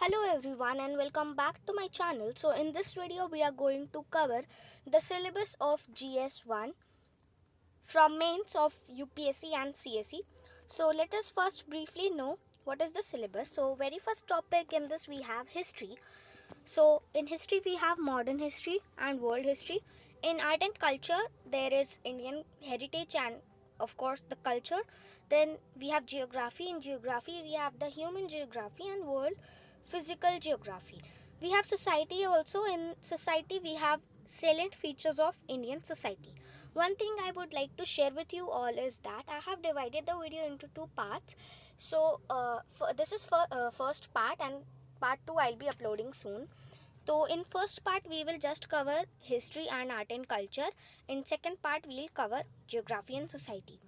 Hello everyone and welcome back to my channel. So in this video we are going to cover the syllabus of GS-1 from mains of UPSC and CSE. So let us first briefly know what is the syllabus. So very first topic in this we have history. So in history we have modern history and world history. In art and culture there is Indian heritage and of course the culture. Then we have geography. In geography we have the human geography and world physical geography. We have society also. In society we have salient features of Indian society. One thing I would like to share with you all is that I have divided the video into two parts. So this is for first part, and part 2 I'll be uploading soon. So in first part we will just cover history and art and culture. In second part we'll cover geography and society.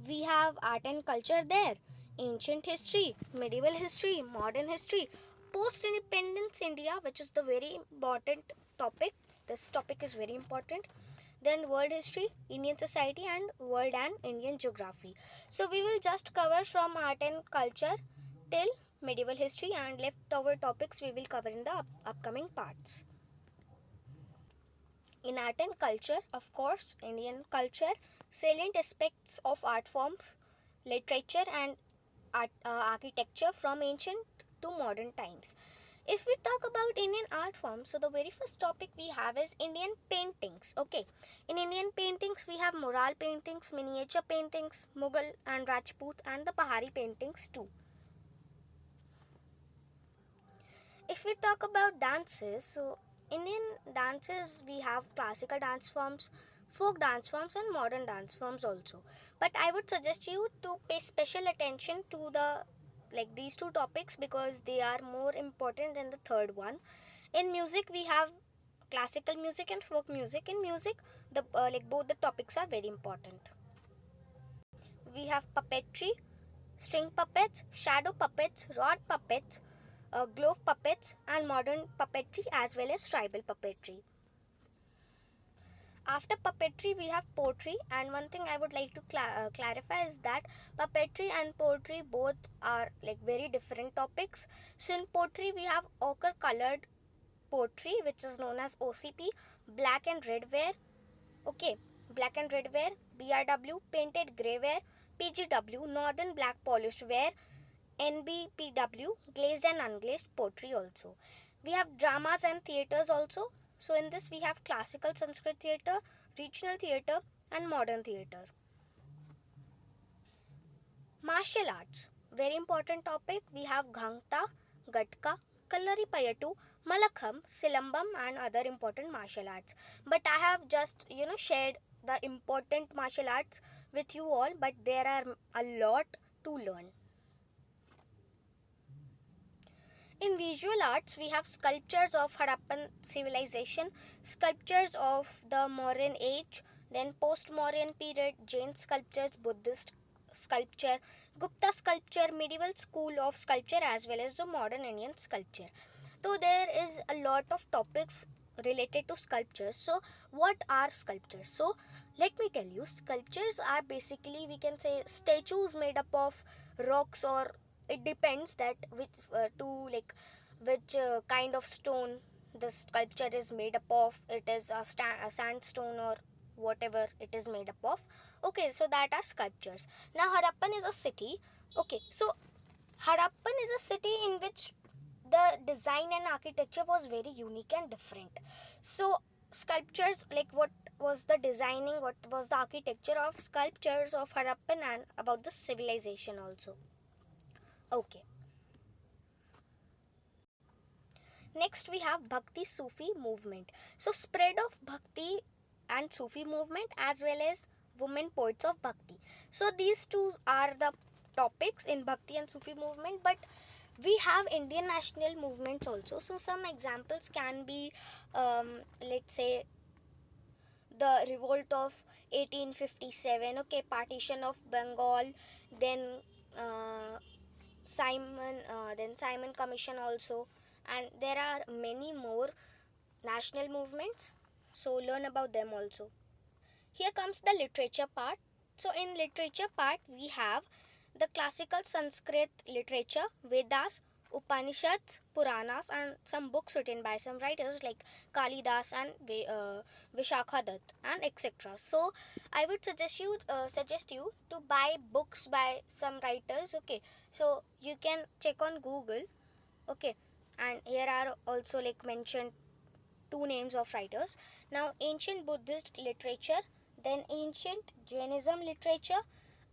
We have art and culture there. Ancient history, medieval history, modern history, post-independence India, which is the very important topic. This topic is very important. Then world history, Indian society, and world and Indian geography. So we will just cover from art and culture till medieval history, and leftover topics we will cover in the upcoming parts. In art and culture, of course, Indian culture, salient aspects of art forms, literature, and architecture from ancient to modern times. If we talk about Indian art forms, so the very first topic we have is Indian paintings. Okay, in Indian paintings we have mural paintings, miniature paintings, Mughal and Rajput, and the Pahari paintings too. If we talk about dances, so Indian dances we have classical dance forms, folk dance forms, and modern dance forms also. But I would suggest you to pay special attention to these two topics because they are more important than the third one. In music we have classical music and folk music. In music the both the topics are very important. We have puppetry, string puppets, shadow puppets, rod puppets, glove puppets, and modern puppetry as well as tribal puppetry. After puppetry we have poetry, and one thing I would like to clarify is that puppetry and poetry both are very different topics. So in poetry we have ochre colored poetry, which is known as OCP, black and red wear, okay, black and red wear, BRW, painted grey wear, PGW, northern black polished wear, NBPW, glazed and unglazed poetry also. We have dramas and theatres also. So in this we have classical Sanskrit theatre, regional theatre, and modern theatre. Martial arts, very important topic. We have Ghangta, Gatka, Kallaripayattu, Malakham, Silambam, and other important martial arts. But I have just shared the important martial arts with you all, but there are a lot to learn. In visual arts, we have sculptures of Harappan civilization, sculptures of the Mauryan age, then post-Mauryan period, Jain sculptures, Buddhist sculpture, Gupta sculpture, medieval school of sculpture, as well as the modern Indian sculpture. So there is a lot of topics related to sculptures. So what are sculptures? So let me tell you, sculptures are basically, we can say, statues made up of rocks, or it depends that which kind of stone the sculpture is made up of. It is a sandstone or whatever it is made up of. Okay, so that are sculptures. Now Harappan is a city. Okay, so Harappan is a city in which the design and architecture was very unique and different. So sculptures, what was the designing, what was the architecture of sculptures of Harappan, and about the civilization also. Okay. Next we have Bhakti Sufi movement. So spread of Bhakti and Sufi movement, as well as women poets of Bhakti. So these two are the topics in Bhakti and Sufi movement, but we have Indian national movements also. So some examples can be let's say the revolt of 1857, okay, partition of Bengal, then Simon Commission also, and there are many more national movements, so learn about them also. Here comes the literature part. So in literature part we have the classical Sanskrit literature, Vedas, Upanishads, Puranas, and some books written by some writers like Kalidas and Vishakha Dutt and etc. So I would suggest you to buy books by some writers. Okay, so you can check on Google. Okay, and here are also like mentioned two names of writers. Now, ancient Buddhist literature, then ancient Jainism literature,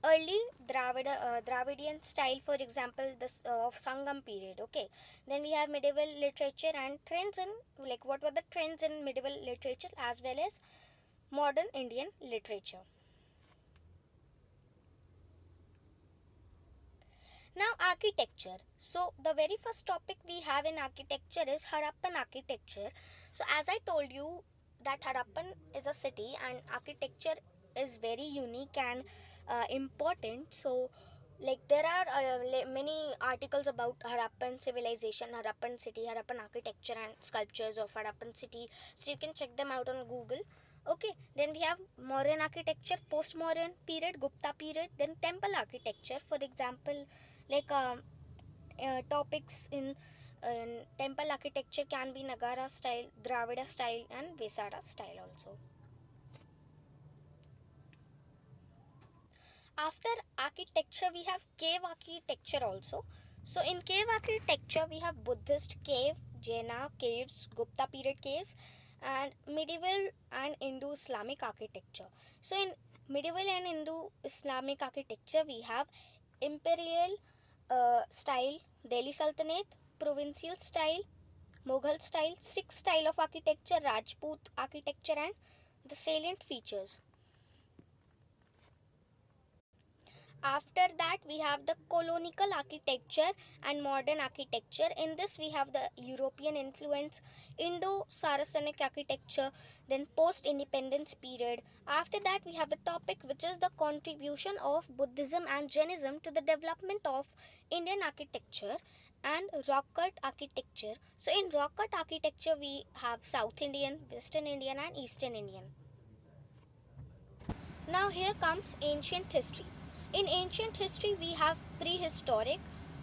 early Dravidian style, for example, this of Sangam period. Okay, then we have medieval literature and trends in like what were the trends in medieval literature as well as modern Indian literature. Now, architecture. So, the very first topic we have in architecture is Harappan architecture. So, as I told you, that Harappan is a city and architecture is very unique and important. So, like there are many articles about Harappan civilization, Harappan city, Harappan architecture, and sculptures of Harappan city. So, you can check them out on Google. Okay, then we have Mauryan architecture, post-Mauryan period, Gupta period, then temple architecture. For example, like topics in temple architecture can be Nagara style, Dravida style, and Vesada style also. After architecture, we have cave architecture also. So in cave architecture, we have Buddhist cave, Jaina caves, Gupta period caves, and medieval and Indo-Islamic architecture. So in medieval and Indo-Islamic architecture, we have imperial style, Delhi Sultanate, provincial style, Mughal style, Sikh style of architecture, Rajput architecture, and the salient features. After that, we have the colonial architecture and modern architecture. In this, we have the European influence, Indo-Saracenic architecture, then post-independence period. After that, we have the topic which is the contribution of Buddhism and Jainism to the development of Indian architecture and rock cut architecture. So in rock cut architecture, we have South Indian, Western Indian, and Eastern Indian. Now here comes ancient history. In ancient history, we have prehistoric,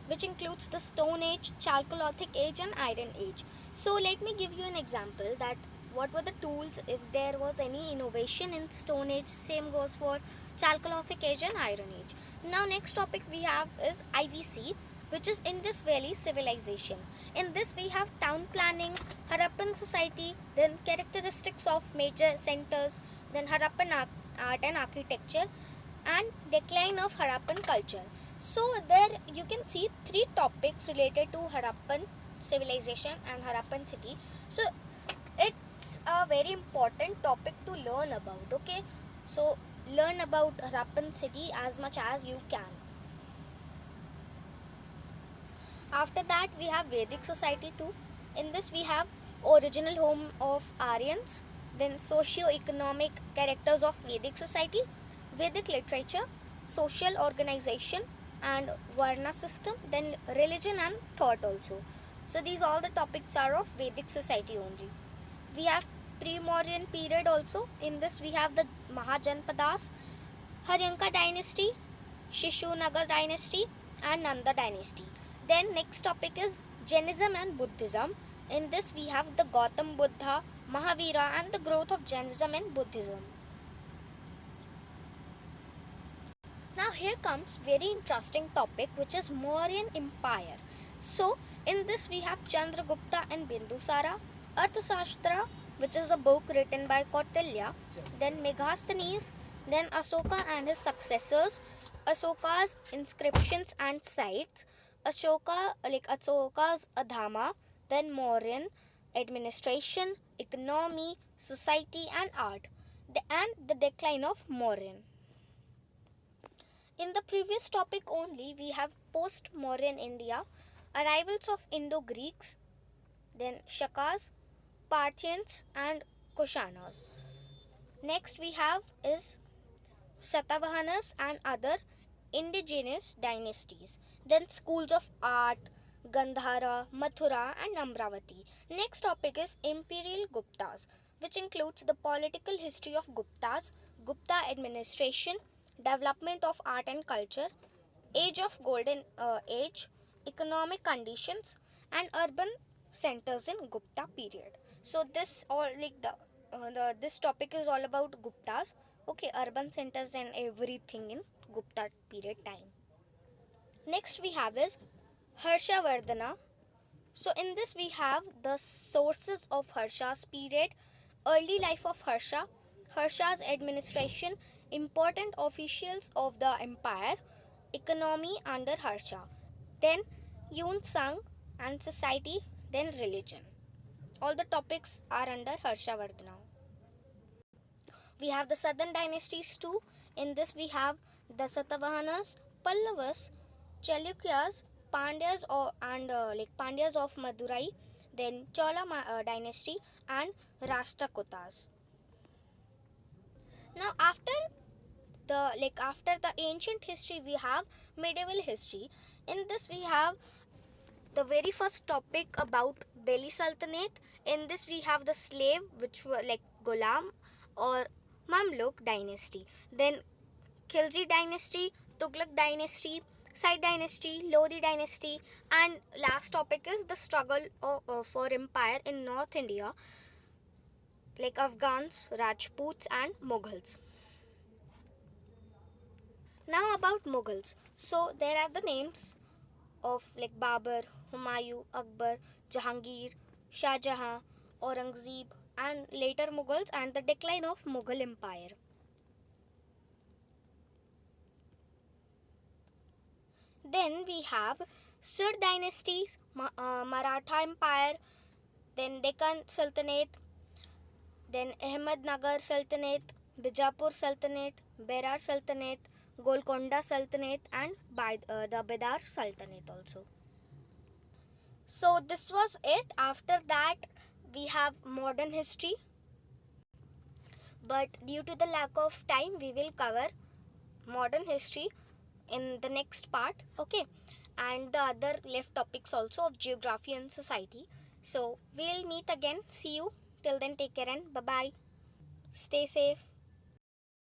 which includes the Stone Age, Chalcolithic Age, and Iron Age. So let me give you an example that what were the tools if there was any innovation in Stone Age. Same goes for Chalcolithic Age and Iron Age. Now next topic we have is IVC, which is Indus Valley Civilization. In this we have town planning, Harappan society, then characteristics of major centers, then Harappan art and architecture, and decline of Harappan culture. So there you can see three topics related to Harappan civilization and Harappan city. So it's a very important topic to learn about. Okay, so learn about Harappan city as much as you can. After that we have Vedic Society too. In this we have original home of Aryans, then socio-economic characters of Vedic society, Vedic literature, social organization and Varna system, then religion and thought also. So these all the topics are of Vedic society only. We have pre-Mauryan period also. In this we have the Mahajanpadas, Haryanka dynasty, Shishunagar dynasty and Nanda dynasty. Then next topic is Jainism and Buddhism. In this we have the Gautam Buddha, Mahavira and the growth of Jainism and Buddhism. Now here comes very interesting topic which is Mauryan Empire. So in this we have Chandragupta and Bindusara, Arthashastra, which is a book written by Kautilya, then Megasthenes, then Ashoka and his successors, Ashoka's inscriptions and sites, Ashoka's Adhama, then Mauryan administration, economy, society and art, and the decline of Mauryan. In the previous topic only, we have post-Mauryan India, arrivals of Indo-Greeks, then Shakas, Parthians and Kushanas. Next we have is Satavahanas and other indigenous dynasties. Then schools of art, Gandhara, Mathura and Amravati. Next topic is Imperial Guptas, which includes the political history of Guptas, Gupta administration, development of art and culture, age of golden age, economic conditions, and urban centers in Gupta period. So this all like the this topic is all about Guptas. Okay, urban centers and everything in Gupta period time. Next we have is Harsha Vardana. So in this we have the sources of Harsha's period, early life of Harsha, Harsha's administration, important officials of the empire, economy under Harsha, then Yun Sang and society, then religion. All the topics are under Harsha Vardhana. We have the southern dynasties too. In this we have the Satavahanas, Pallavas, Chalukyas, Pandyas and Pandyas of Madurai, then Chola dynasty and Rashtrakutas. Now after the ancient history we have medieval history. In this we have the very first topic about Delhi Sultanate. In this we have the slave which were like Ghulam or Mamluk dynasty. Then Khilji dynasty, Tughlaq dynasty, Said dynasty, Lodi dynasty, and last topic is the struggle for empire in North India, like Afghans, Rajputs, and Mughals. Now about Mughals. So there are the names of like Babur, Humayun, Akbar, Jahangir, Shah Jahan, Aurangzeb, and later Mughals and the decline of Mughal Empire. Then we have Sur dynasties, Maratha Empire, then Deccan Sultanate, then Ahmednagar Sultanate, Bijapur Sultanate, Berar Sultanate, Golconda Sultanate, and the Bidar Sultanate also. So this was it. After that, we have modern history. But due to the lack of time, we will cover modern history in the next part. Okay. And the other left topics also of geography and society. So we'll meet again. See you. Till then, take care and bye-bye. Stay safe.